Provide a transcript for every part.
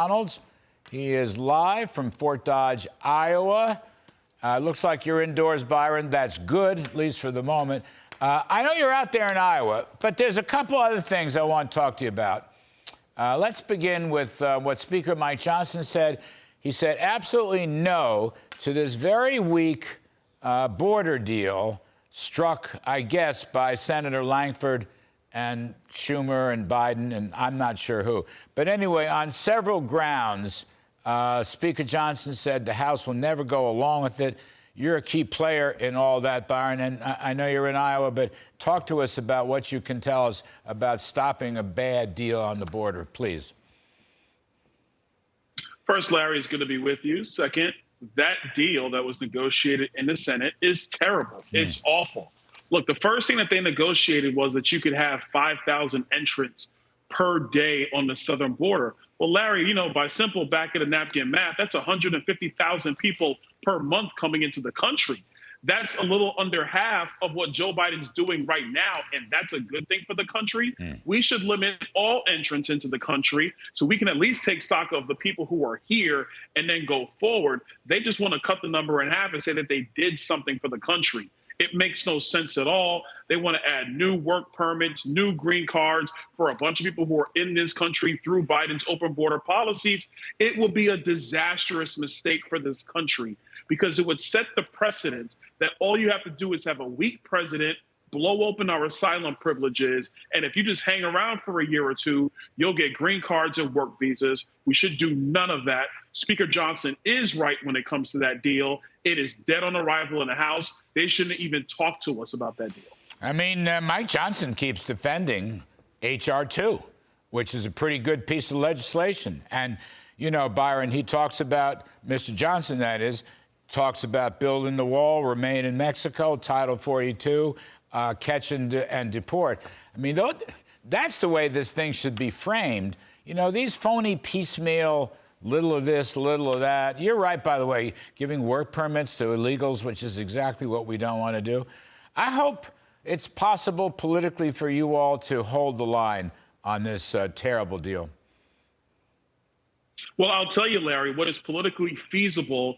Donalds. He is live from Fort Dodge, Iowa. Looks like you're indoors, Byron. That's good, at least for the moment. I know you're out there in Iowa, but there's a couple other things I want to talk to you about. Let's begin with what Speaker Mike Johnson said. He said absolutely no to this very weak border deal struck, I guess, by Senator Langford and Schumer and Biden, and I'm not sure who. But anyway, on several grounds, Speaker Johnson said the House will never go along with it. You're a key player in all that, Byron, and I know you're in Iowa, but talk to us about what you can tell us about stopping a bad deal on the border, please. First, Larry is good to be with you. Second, that deal that was negotiated in the Senate is terrible. It's awful. Look, the first thing that they negotiated was that you could have 5,000 entrants per day on the southern border. Well, Larry, you know, by simple back of the napkin math, that's 150,000 people per month coming into the country. That's a little under half of what Joe Biden's doing right now, and that's a good thing for the country. We should limit all entrants into the country so we can at least take stock of the people who are here and then go forward. They just want to cut the number in half and say that they did something for the country. It makes no sense at all. They want to add new work permits, new green cards for a bunch of people who are in this country through Biden's open border policies. It will be a disastrous mistake for this country because it would set the precedent that all you have to do is have a weak president, blow open our asylum privileges, and if you just hang around for a year or two, you'll get green cards and work visas. We should do none of that. Speaker Johnson is right when it comes to that deal. It is dead on arrival in the House. They shouldn't even talk to us about that deal. I mean, Mike Johnson keeps defending H.R. 2, which is a pretty good piece of legislation. And, you know, Byron, he talks about, Mr. Johnson, that is, talks about building the wall, remain in Mexico, Title 42, catch and deport. I mean, that's the way this thing should be framed. You know, these phony piecemeal, little of this, little of that. You're right, by the way, giving work permits to illegals, which is exactly what we don't want to do. I hope it's possible politically for you all to hold the line on this terrible deal. Well, I'll tell you, Larry, what is politically feasible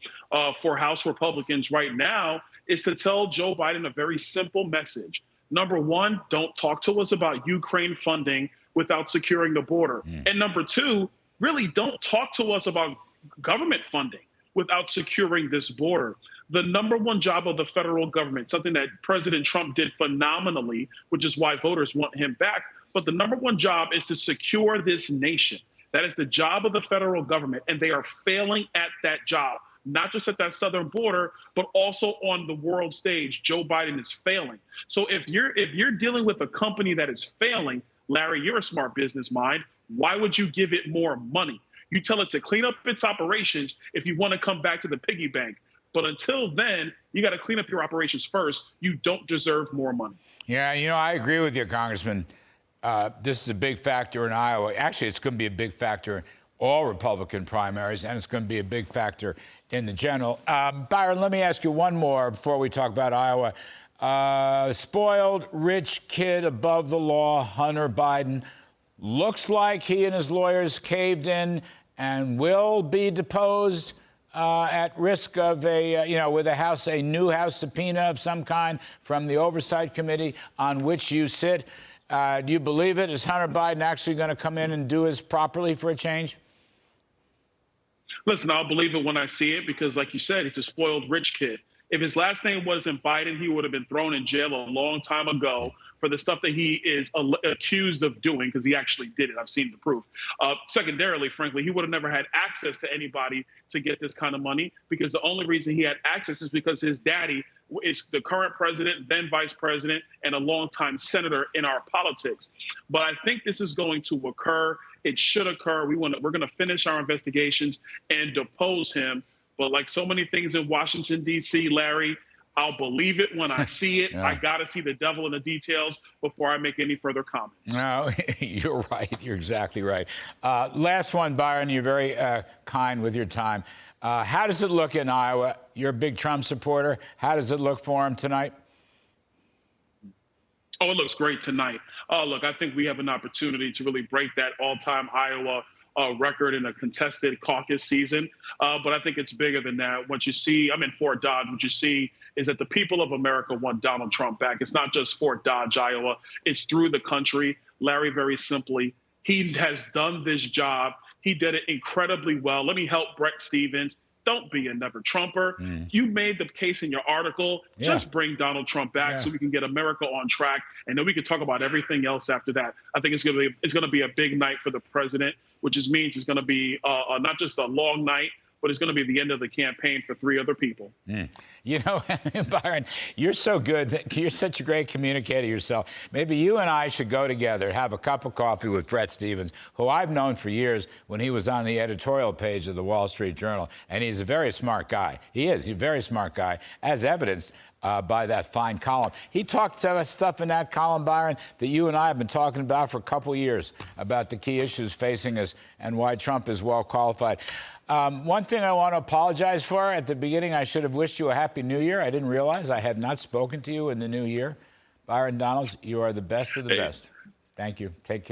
for House Republicans right now is to tell Joe Biden a very simple message. Number one, don't talk to us about Ukraine funding without securing the border. And number two, really don't talk to us about government funding without securing this border. The number one job of the federal government, something that President Trump did phenomenally, which is why voters want him back. But the number one job is to secure this nation. That is the job of the federal government, and they are failing at that job, not just at that southern border, but also on the world stage. Joe Biden is failing. So if you're dealing with a company that is failing, Larry, you're a smart business mind. Why would you give it more money? You tell it to clean up its operations if you want to come back to the piggy bank. But until then, you got to clean up your operations first. You don't deserve more money. Yeah, you know, I agree with you, Congressman. This is a big factor in Iowa. Actually, it's going to be a big factor in all Republican primaries, and it's going to be a big factor in the general. Byron, let me ask you one more before we talk about Iowa. Spoiled, rich kid above the law, Hunter Biden, looks like he and his lawyers caved in and will be deposed at risk of with a new House subpoena of some kind from the Oversight Committee on which you sit. Do you believe it? Is Hunter Biden actually going to come in and do his properly for a change? Listen, I'll believe it when I see it because, like you said, he's a spoiled rich kid. If his last name wasn't Biden, he would have been thrown in jail a long time ago for the stuff that he is accused of doing because he actually did it. I've seen the proof. Secondarily, frankly, he would have never had access to anybody to get this kind of money because the only reason he had access is because his daddy is the current president, then vice president, and a longtime senator in our politics. But I think this is going to occur. It should occur. We're going to finish our investigations and depose him. But like so many things in Washington, D.C., Larry, I'll believe it when I see it. Yeah. I got to see the devil in the details before I make any further comments. No, you're right. You're exactly right. Last one, Byron. You're very kind with your time. How does it look in Iowa? You're a big Trump supporter. How does it look for him tonight? Oh, it looks great tonight. Look, I think we have an opportunity to really break that all-time Iowa record in a contested caucus season. But I think it's bigger than that. What you see, I'm in Fort Dodge, what you see is that the people of America want Donald Trump back. It's not just Fort Dodge, Iowa. It's through the country. Larry, very simply, he has done this job. He did it incredibly well. Let me help Brett Stevens. Don't be a never Trumper. You made the case in your article. Just bring Donald Trump back so we can get America on track, and then we can talk about everything else after that. I think it's going to be a big night for the president, which means it's going to be not just a long night, but it's going to be the end of the campaign for 3 other people. You know, Byron, you're so good. You're such a great communicator yourself. Maybe you and I should go together, have a cup of coffee with Brett Stevens, who I've known for years when he was on the editorial page of the Wall Street Journal. And he's a very smart guy. He's a very smart guy, as evidenced by that fine column. He talked stuff in that column, Byron, that you and I have been talking about for a couple of years, about the key issues facing us and why Trump is well qualified. One thing I want to apologize for. At the beginning, I should have wished you a Happy New Year. I didn't realize I had not spoken to you in the new year. Byron Donalds, you are the best of the best. Thank you. Take care.